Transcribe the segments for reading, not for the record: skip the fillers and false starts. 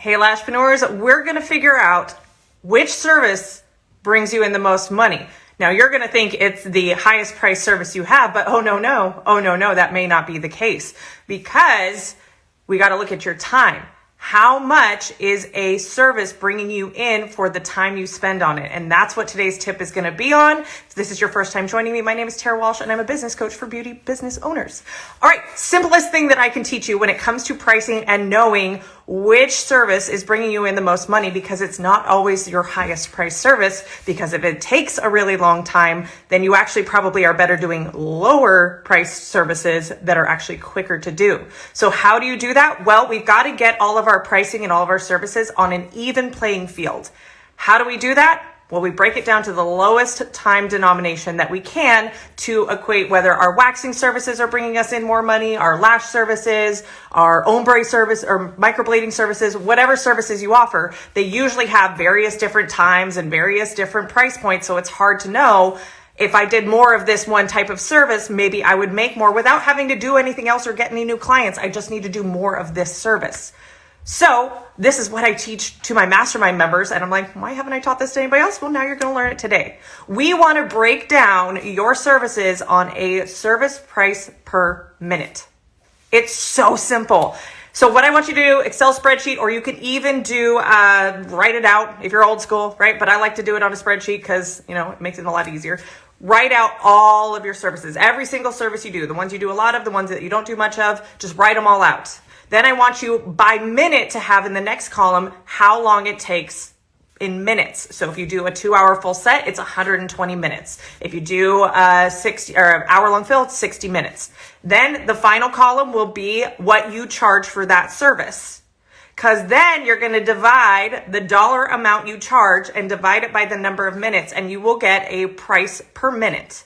Hey, Lashpreneurs, we're going to figure out which service brings you in the most money. Now, you're going to think it's the highest price service you have, but oh, no, that may not be the case, because we got to look at your time. How much is a service bringing you in for the time you spend on it? And that's what today's tip is going to be on. If this is your first time joining me, my name is Tara Walsh, and I'm a business coach for beauty business owners. All right, simplest thing that I can teach you when it comes to pricing and knowing which service is bringing you in the most money, because it's not always your highest price service, because if it takes a really long time, then you actually probably are better doing lower price services that are actually quicker to do. So how do you do that? Well, we've got to get all of our pricing and all of our services on an even playing field. How do we do that? Well, we break it down to the lowest time denomination that we can to equate whether our waxing services are bringing us in more money, our lash services, our ombre service or microblading services, whatever services you offer. They usually have various different times and various different price points. So it's hard to know if I did more of this one type of service, maybe I would make more without having to do anything else or get any new clients. I just need to do more of this service. So this is what I teach to my mastermind members. And I'm like, why haven't I taught this to anybody else? Well, now you're going to learn it today. We want to break down your services on a service price per minute. It's so simple. So what I want you to do, Excel spreadsheet, or you can even do, write it out if you're old school, right? But I like to do it on a spreadsheet because, it makes it a lot easier. Write out all of your services, every single service you do, the ones you do a lot of, the ones that you don't do much of, just write them all out. Then I want you by minute to have in the next column how long it takes in minutes. So if you do a 2-hour full set, it's 120 minutes. If you do a 60 or hour-long fill, it's 60 minutes. Then the final column will be what you charge for that service. Because then you're going to divide the dollar amount you charge and divide it by the number of minutes, and you will get a price per minute.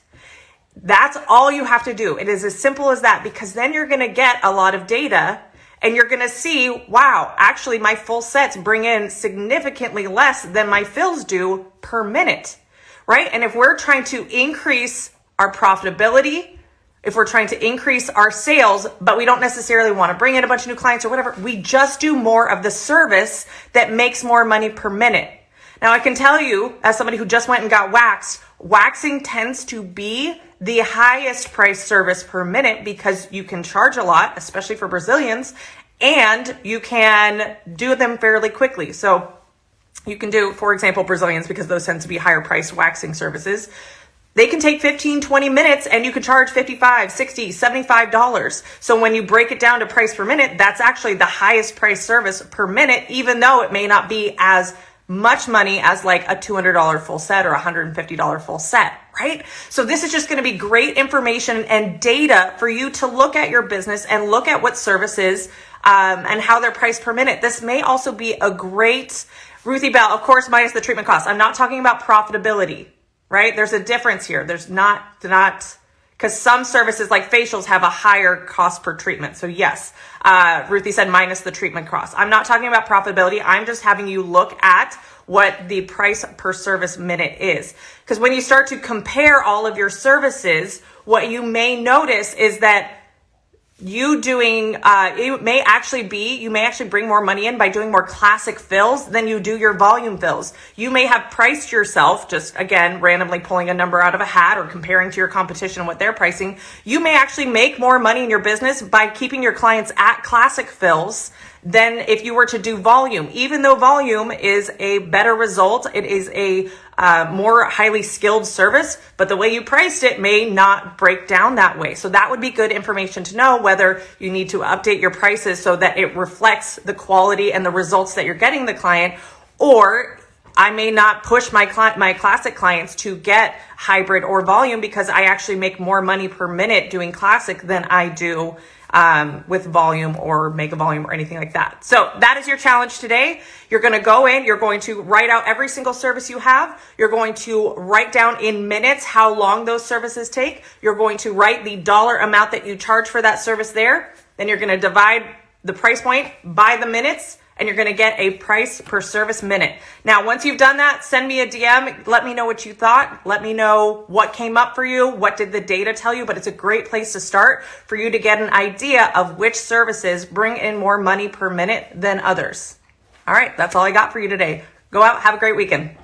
That's all you have to do. It is as simple as that, because then you're going to get a lot of data. And you're going to see, wow, actually my full sets bring in significantly less than my fills do per minute, right? And if we're trying to increase our profitability, if we're trying to increase our sales, but we don't necessarily want to bring in a bunch of new clients or whatever, we just do more of the service that makes more money per minute. Now, I can tell you, as somebody who just went and got waxed, waxing tends to be the highest price service per minute because you can charge a lot, especially for Brazilians, and you can do them fairly quickly. So you can do, for example, Brazilians, because those tend to be higher priced waxing services. They can take 15, 20 minutes and you could charge $55, $60, $75. So when you break it down to price per minute, that's actually the highest price service per minute, even though it may not be as much money as like a $200 full set or $150 full set, right? So this is just going to be great information and data for you to look at your business and look at what services and how they're priced per minute. This may also be a great, Ruthie Bell, of course, minus the treatment cost. I'm not talking about profitability, right? There's a difference here. There's not, because some services like facials have a higher cost per treatment. So yes, Ruthie said minus the treatment cost. I'm not talking about profitability. I'm just having you look at what the price per service minute is. Because when you start to compare all of your services, what you may notice is that you may actually bring more money in by doing more classic fills than you do your volume fills. You may have priced yourself, just again, randomly pulling a number out of a hat or comparing to your competition and what they're pricing. You may actually make more money in your business by keeping your clients at classic fills than if you were to do volume. Even though volume is a better result, it is a more highly skilled service, but the way you priced it may not break down that way. So that would be good information to know whether you need to update your prices so that it reflects the quality and the results that you're getting the client, or I may not push my classic clients to get hybrid or volume because I actually make more money per minute doing classic than I do with volume or mega volume or anything like that. So that is your challenge today. You're going to go in, you're going to write out every single service you have. You're going to write down in minutes how long those services take. You're going to write the dollar amount that you charge for that service there. Then you're going to divide the price point by the minutes, and you're going to get a price per service minute. Now, once you've done that, send me a DM. Let me know what you thought. Let me know what came up for you. What did the data tell you? But it's a great place to start for you to get an idea of which services bring in more money per minute than others. All right, that's all I got for you today. Go out, have a great weekend.